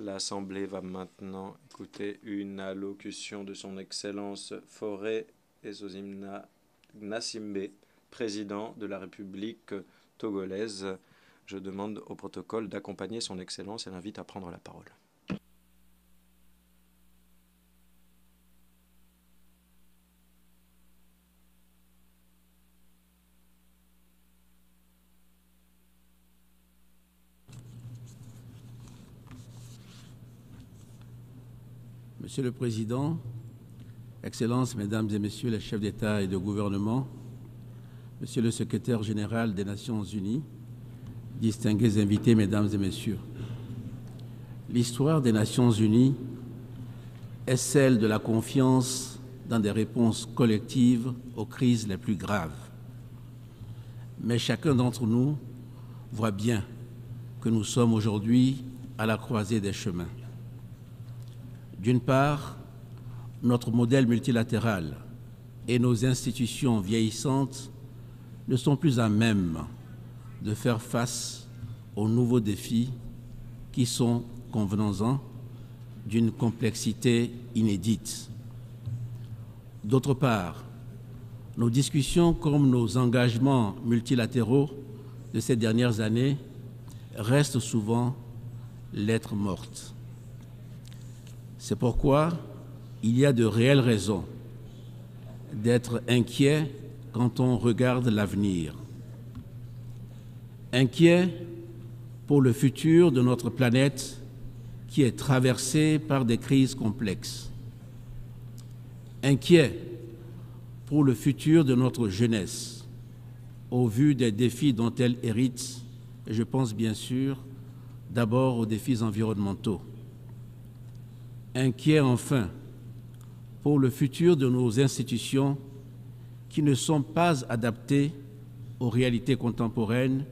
L'Assemblée va maintenant écouter une allocution de son Excellence Faure Ezozimna Gnassingbé, président de la République togolaise. Je demande au protocole d'accompagner son Excellence et l'invite à prendre la parole. Monsieur le Président, Excellences, Mesdames et Messieurs les chefs d'État et de gouvernement, Monsieur le Secrétaire général des Nations Unies, distingués invités, Mesdames et Messieurs, l'histoire des Nations Unies est celle de la confiance dans des réponses collectives aux crises les plus graves. Mais chacun d'entre nous voit bien que nous sommes aujourd'hui à la croisée des chemins. D'une part, notre modèle multilatéral et nos institutions vieillissantes ne sont plus à même de faire face aux nouveaux défis qui sont, convenons-en, d'une complexité inédite. D'autre part, nos discussions comme nos engagements multilatéraux de ces dernières années restent souvent lettre morte. C'est pourquoi il y a de réelles raisons d'être inquiet quand on regarde l'avenir. Inquiet pour le futur de notre planète qui est traversée par des crises complexes. Inquiet pour le futur de notre jeunesse, au vu des défis dont elle hérite, et je pense bien sûr d'abord aux défis environnementaux. Inquiet enfin pour le futur de nos institutions qui ne sont pas adaptées aux réalités contemporaines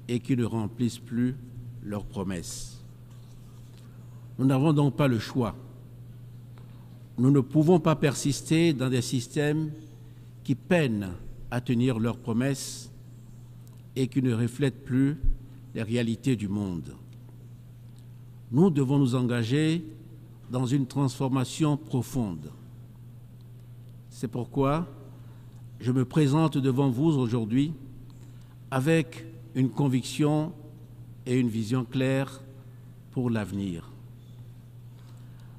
et qui ne remplissent plus leurs promesses. Nous n'avons donc pas le choix. Nous ne pouvons pas persister dans des systèmes qui peinent à tenir leurs promesses et qui ne reflètent plus les réalités du monde. Nous devons nous engager dans une transformation profonde. C'est pourquoi je me présente devant vous aujourd'hui avec une conviction et une vision claire pour l'avenir.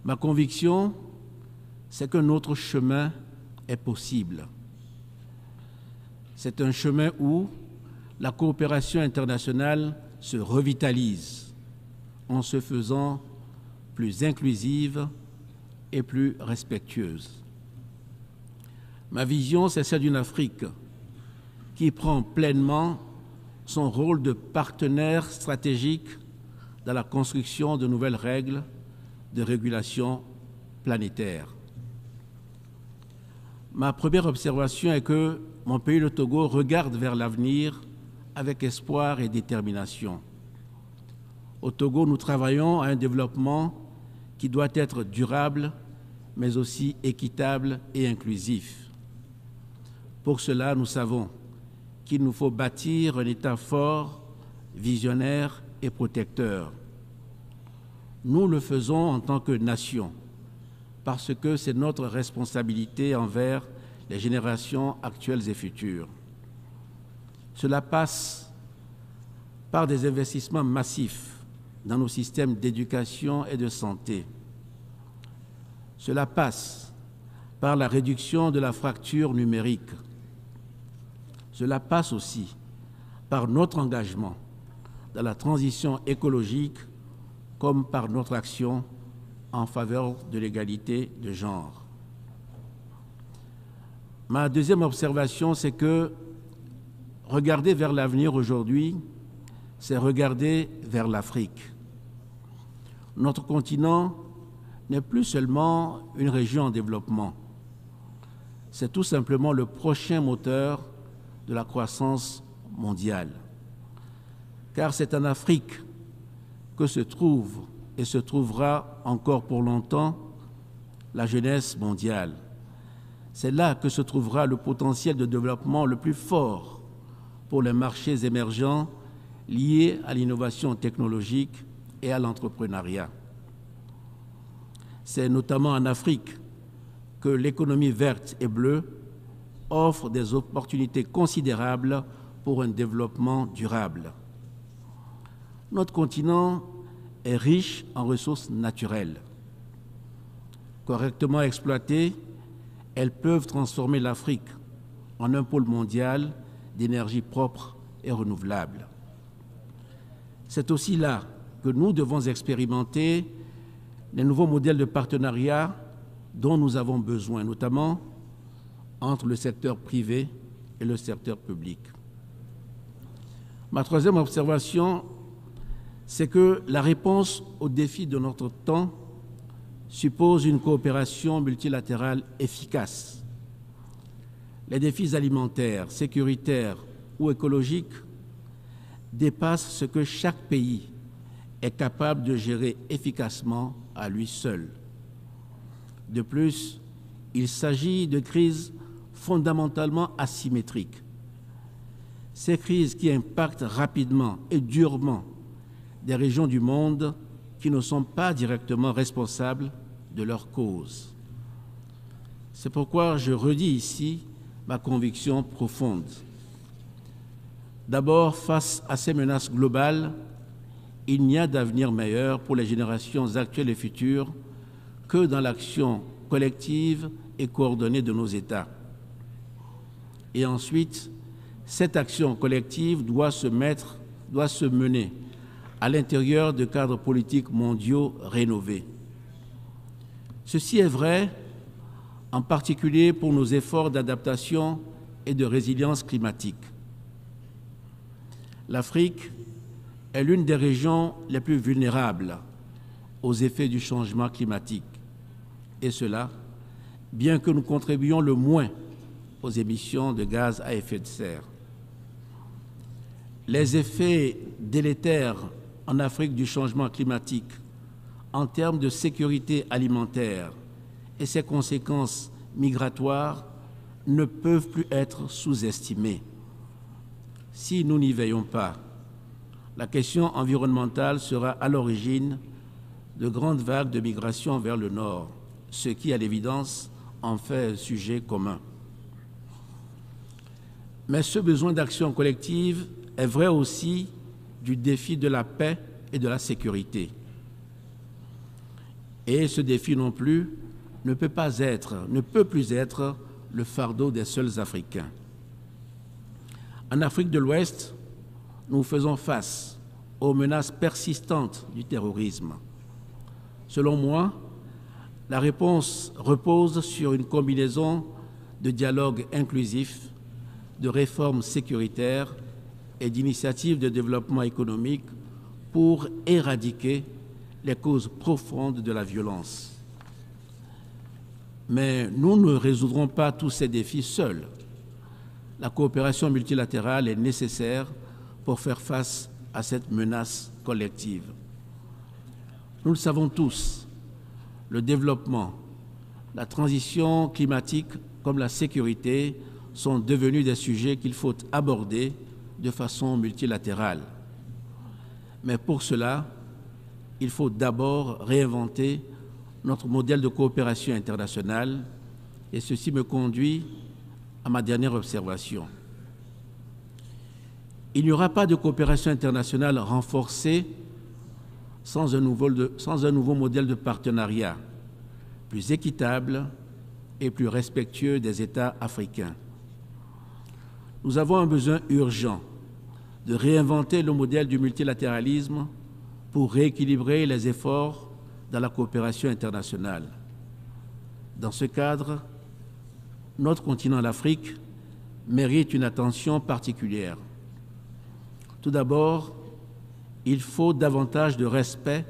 Ma conviction, c'est que notre chemin est possible. C'est un chemin où la coopération internationale se revitalise en se faisant plus inclusive et plus respectueuse. Ma vision, c'est celle d'une Afrique qui prend pleinement son rôle de partenaire stratégique dans la construction de nouvelles règles de régulation planétaire. Ma première observation est que mon pays, le Togo, regarde vers l'avenir avec espoir et détermination. Au Togo, nous travaillons à un développement qui doit être durable, mais aussi équitable et inclusif. Pour cela, nous savons qu'il nous faut bâtir un État fort, visionnaire et protecteur. Nous le faisons en tant que nation, parce que c'est notre responsabilité envers les générations actuelles et futures. Cela passe par des investissements massifs dans nos systèmes d'éducation et de santé. Cela passe par la réduction de la fracture numérique. Cela passe aussi par notre engagement dans la transition écologique comme par notre action en faveur de l'égalité de genre. Ma deuxième observation, c'est que regarder vers l'avenir aujourd'hui, c'est regarder vers l'Afrique. Notre continent n'est plus seulement une région en développement, c'est tout simplement le prochain moteur de la croissance mondiale. Car c'est en Afrique que se trouve et se trouvera encore pour longtemps la jeunesse mondiale. C'est là que se trouvera le potentiel de développement le plus fort pour les marchés émergents liés à l'innovation technologique et à l'entrepreneuriat. C'est notamment en Afrique que l'économie verte et bleue offre des opportunités considérables pour un développement durable. Notre continent est riche en ressources naturelles. Correctement exploitées, elles peuvent transformer l'Afrique en un pôle mondial d'énergie propre et renouvelable. C'est aussi là que nous devons expérimenter les nouveaux modèles de partenariat dont nous avons besoin, notamment entre le secteur privé et le secteur public. Ma troisième observation, c'est que la réponse aux défis de notre temps suppose une coopération multilatérale efficace. Les défis alimentaires, sécuritaires ou écologiques dépassent ce que chaque pays est capable de gérer efficacement à lui seul. De plus, il s'agit de crises fondamentalement asymétriques. Ces crises qui impactent rapidement et durement des régions du monde qui ne sont pas directement responsables de leurs causes. C'est pourquoi je redis ici ma conviction profonde. D'abord, face à ces menaces globales, il n'y a d'avenir meilleur pour les générations actuelles et futures que dans l'action collective et coordonnée de nos États. Et ensuite, cette action collective doit se mener à l'intérieur de cadres politiques mondiaux rénovés. Ceci est vrai en particulier pour nos efforts d'adaptation et de résilience climatique. L'Afrique est l'une des régions les plus vulnérables aux effets du changement climatique. Et cela, bien que nous contribuions le moins aux émissions de gaz à effet de serre. Les effets délétères en Afrique du changement climatique en termes de sécurité alimentaire et ses conséquences migratoires ne peuvent plus être sous-estimés. Si nous n'y veillons pas, la question environnementale sera à l'origine de grandes vagues de migration vers le nord, ce qui, à l'évidence, en fait un sujet commun. Mais ce besoin d'action collective est vrai aussi du défi de la paix et de la sécurité. Et ce défi non plus ne peut plus être le fardeau des seuls Africains. En Afrique de l'Ouest, nous faisons face aux menaces persistantes du terrorisme. Selon moi, la réponse repose sur une combinaison de dialogue inclusif, de réformes sécuritaires et d'initiatives de développement économique pour éradiquer les causes profondes de la violence. Mais nous ne résoudrons pas tous ces défis seuls. La coopération multilatérale est nécessaire pour faire face à cette menace collective. Nous le savons tous, le développement, la transition climatique comme la sécurité sont devenus des sujets qu'il faut aborder de façon multilatérale. Mais pour cela, il faut d'abord réinventer notre modèle de coopération internationale et ceci me conduit à ma dernière observation. Il n'y aura pas de coopération internationale renforcée sans un nouveau modèle de partenariat plus équitable et plus respectueux des États africains. Nous avons un besoin urgent de réinventer le modèle du multilatéralisme pour rééquilibrer les efforts dans la coopération internationale. Dans ce cadre, notre continent, l'Afrique, mérite une attention particulière. Tout d'abord, il faut davantage de respect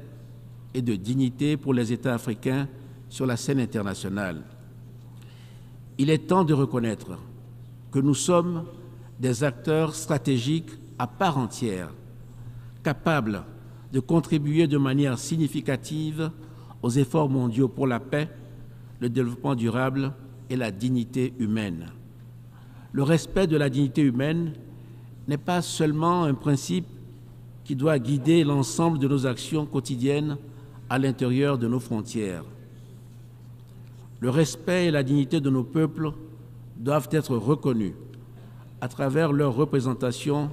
et de dignité pour les États africains sur la scène internationale. Il est temps de reconnaître que nous sommes des acteurs stratégiques à part entière, capables de contribuer de manière significative aux efforts mondiaux pour la paix, le développement durable et la dignité humaine. Le respect de la dignité humaine n'est pas seulement un principe qui doit guider l'ensemble de nos actions quotidiennes à l'intérieur de nos frontières. Le respect et la dignité de nos peuples doivent être reconnus à travers leur représentation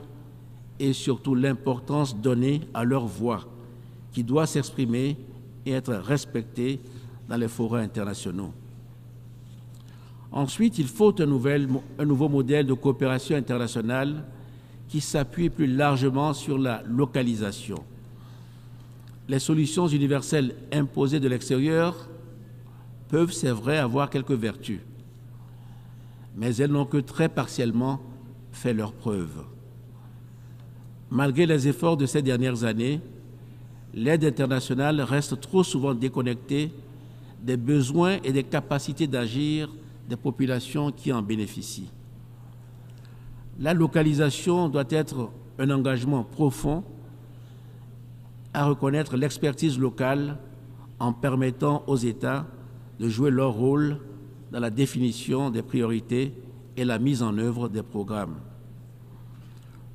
et surtout l'importance donnée à leur voix qui doit s'exprimer et être respectée dans les forums internationaux. Ensuite, il faut un nouveau modèle de coopération internationale qui s'appuie plus largement sur la localisation. Les solutions universelles imposées de l'extérieur peuvent, c'est vrai, avoir quelques vertus, mais elles n'ont que très partiellement fait leurs preuves. Malgré les efforts de ces dernières années, l'aide internationale reste trop souvent déconnectée des besoins et des capacités d'agir des populations qui en bénéficient. La localisation doit être un engagement profond à reconnaître l'expertise locale en permettant aux États de jouer leur rôle dans la définition des priorités et la mise en œuvre des programmes.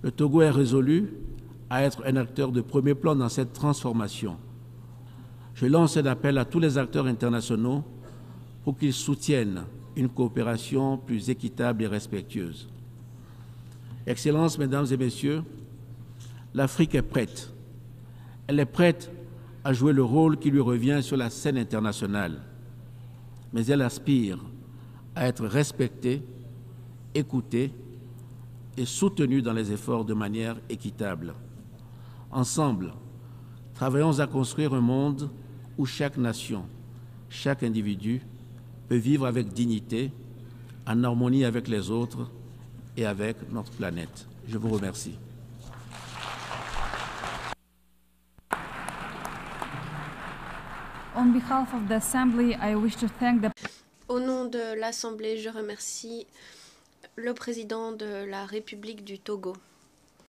Le Togo est résolu à être un acteur de premier plan dans cette transformation. Je lance un appel à tous les acteurs internationaux pour qu'ils soutiennent une coopération plus équitable et respectueuse. Excellences, Mesdames et Messieurs, l'Afrique est prête. Elle est prête à jouer le rôle qui lui revient sur la scène internationale, mais elle aspire à être respectée, écoutée et soutenue dans les efforts de manière équitable. Ensemble, travaillons à construire un monde où chaque nation, chaque individu peut vivre avec dignité, en harmonie avec les autres et avec notre planète. Je vous remercie. On behalf of the Assembly, I wish to thank the... Au nom de l'Assemblée, je remercie le président de la République du Togo.